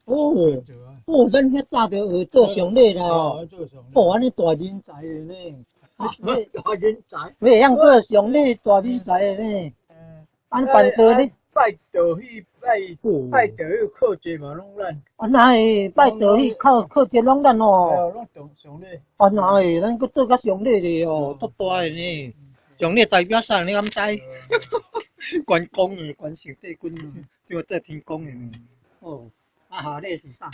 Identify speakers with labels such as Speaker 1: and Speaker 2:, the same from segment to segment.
Speaker 1: 哦，哦，咱遐早就学做上礼啦哦。哦，安尼大人才的呢。
Speaker 2: 大人才。
Speaker 1: 袂样做上礼大人才的呢。安办道呢？
Speaker 2: 拜道去拜道去靠节嘛，拢咱。
Speaker 1: 啊，那会拜道去靠节拢咱哦。
Speaker 2: 拢当上礼。
Speaker 1: 啊，那会咱搁做甲上礼咧哦，足大的呢。上礼代表啥？你敢知？关公的，关圣帝君，叫做天公的呢。哦，啊下礼是啥啊？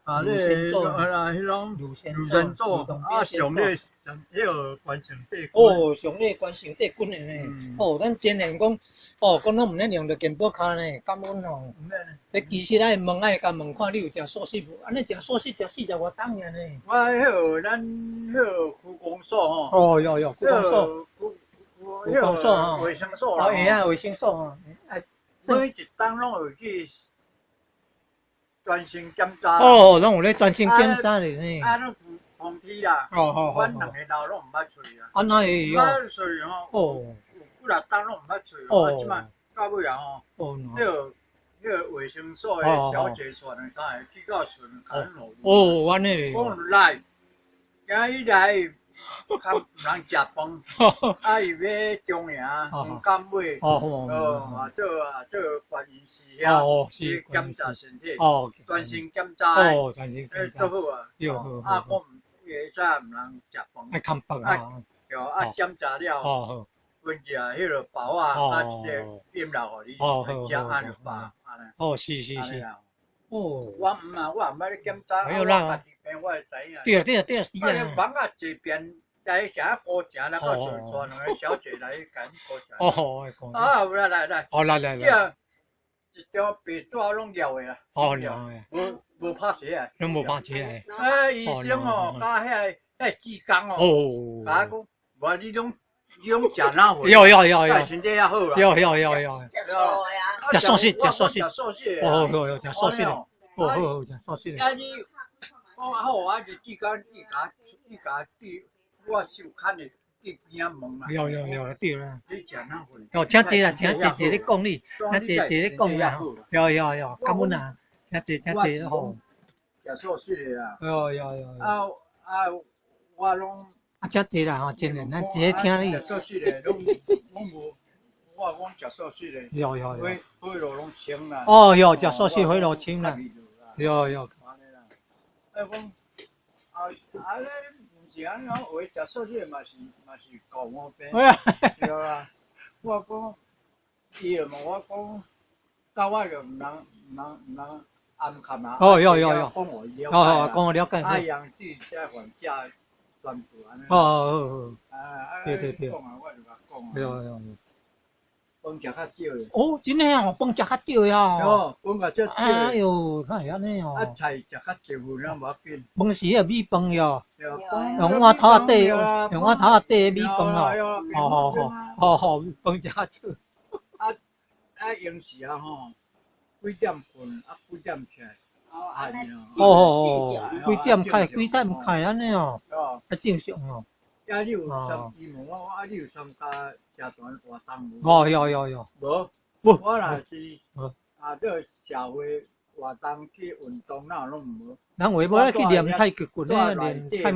Speaker 2: 啊，迄种儒神座，啊上礼迄个关圣帝君。
Speaker 1: 哦，上礼关圣帝君的呢。哦，咱真人讲，哦，讲咱毋免用着健保卡呢，感恩哦。
Speaker 2: 毋免呢。
Speaker 1: 你其实爱问爱甲问看你有食素食无？安尼食素食食40外档尔呢。
Speaker 2: 我迄个咱迄个区公所
Speaker 1: 吼。哦，有区公所。
Speaker 2: 区公所吼。卫生所啦。
Speaker 1: 哦，会啊，卫生所吼。
Speaker 2: 每一档拢有去。专心检查。
Speaker 1: 哦，拢有咧专心检查咧呢。
Speaker 2: 啊，拢通知啦。
Speaker 1: 哦。
Speaker 2: 阮两个老拢毋捌出去啊。
Speaker 1: 啊，那会
Speaker 2: 有。捌出去吼。哦。有几档拢毋捌出去。哦。即摆到尾啊吼。哦。迄个卫生所的小姐传的啥个，去到厝甲咱落。
Speaker 1: 哦，安尼。
Speaker 2: 讲来，今日来。较毋通食饭，啊伊要中央黄冈尾，做观音寺遐去检查身体，专心检查，做好啊。啊，我会使毋通食饭，
Speaker 1: 爱看饭啊。
Speaker 2: 对啊，检查了，分一下迄个包啊，啊一个饮料互你来食，安尼饱，安尼。
Speaker 1: 哦，是。哦。
Speaker 2: 我毋捌咧检查，我家己病我会知影。
Speaker 1: 对，是
Speaker 2: 啊。房啊一遍。来行高正，来到厝带两个小姐来赶高正。
Speaker 1: 哦，
Speaker 2: 啊，来。
Speaker 1: 哦，来。
Speaker 2: 一张白纸拢了的啦。
Speaker 1: 哦，了的。
Speaker 2: 无拍鞋啊。
Speaker 1: 拢无拍鞋
Speaker 2: 的。啊，医生哦，甲遐志工哦，甲我讲，无你拢食哪回？
Speaker 1: 要。
Speaker 2: 身体较好啦。
Speaker 1: 要。食素食。
Speaker 2: 哦，食素食。
Speaker 1: 食素食的。哦，食素食的。
Speaker 2: 啊，你讲好啊，就志工伊甲我是有看的，去边仔问啦。
Speaker 1: 有，对啦。
Speaker 2: 你食哪回？
Speaker 1: 哦，请坐啦，请坐咧讲你，请坐咧讲啦。有，感恩啊，请坐吼。
Speaker 2: 食素食的啦。
Speaker 1: 有。
Speaker 2: 我拢。
Speaker 1: 啊，请坐啦吼，真诶，咱坐咧听你。
Speaker 2: 食素食的，拢无。我讲食素食的。
Speaker 1: 有。
Speaker 2: 火炉拢清啦。
Speaker 1: 哦，有食素食火炉清啦。有。
Speaker 2: 安尼啦。讲咧。是安尼，话食素食嘛是搞我病，对啊。我讲，伊就问我讲，到我就毋通暗看啊。
Speaker 1: 哦，有。
Speaker 2: 讲我了解啦。
Speaker 1: 讲我了解。
Speaker 2: 啊，样子在还价全部安尼。
Speaker 1: 哦。
Speaker 2: 对。讲啊，我就甲讲啊。
Speaker 1: 有。
Speaker 2: 饭食较少的。
Speaker 1: 哦，真诶哦，饭食较少呀。
Speaker 2: 哦，饭较少。
Speaker 1: 哎哟，哪会安尼哦？
Speaker 2: 啊，菜食较少份啊，无要紧。
Speaker 1: 饭是迄米饭哟。
Speaker 2: 用
Speaker 1: 我头下底的米饭哦。好，饭食较少。
Speaker 2: 啊，用时啊吼，几点困啊，几点起来。
Speaker 1: 几点开，几点开安尼哦。啊，正常哦。
Speaker 2: 啊，你有参，伊问我，你有参加社团活动无？
Speaker 1: 哦，有。
Speaker 2: 无。我若是这社会活动去运动，哪拢无。
Speaker 1: 咱话要去练太极拳咧，练太。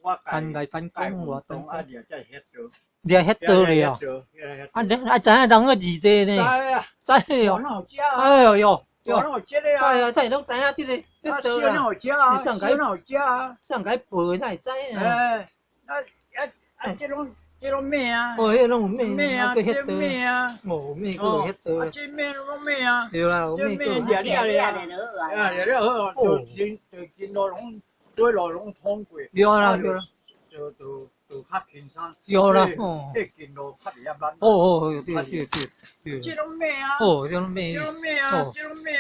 Speaker 2: 我
Speaker 1: 来单讲活动。
Speaker 2: 啊，掠才ฮ็到。
Speaker 1: 掠迄道咧哦。啊，知影人个字地呢？知哦。哎呦哟。哎呀，咱拢知影即个。
Speaker 2: 啊，小哪有食啊？小哪有食啊？
Speaker 1: 上海背哪会知
Speaker 2: 啊？这拢咩啊？
Speaker 1: 哦，迄拢有
Speaker 2: 咩啊？这咩啊？
Speaker 1: 哦，咩个迄道？
Speaker 2: 啊，这咩拢咩啊？
Speaker 1: 对啦，有
Speaker 2: 咩个？掠了好，就经路拢对路拢通过。
Speaker 1: 有啦。
Speaker 2: 就较轻松。
Speaker 1: 有啦。
Speaker 2: 这经路较袂慢。
Speaker 1: 哦，对。
Speaker 2: 这拢咩啊？
Speaker 1: 哦，这拢咩？
Speaker 2: 这拢咩啊？这拢咩？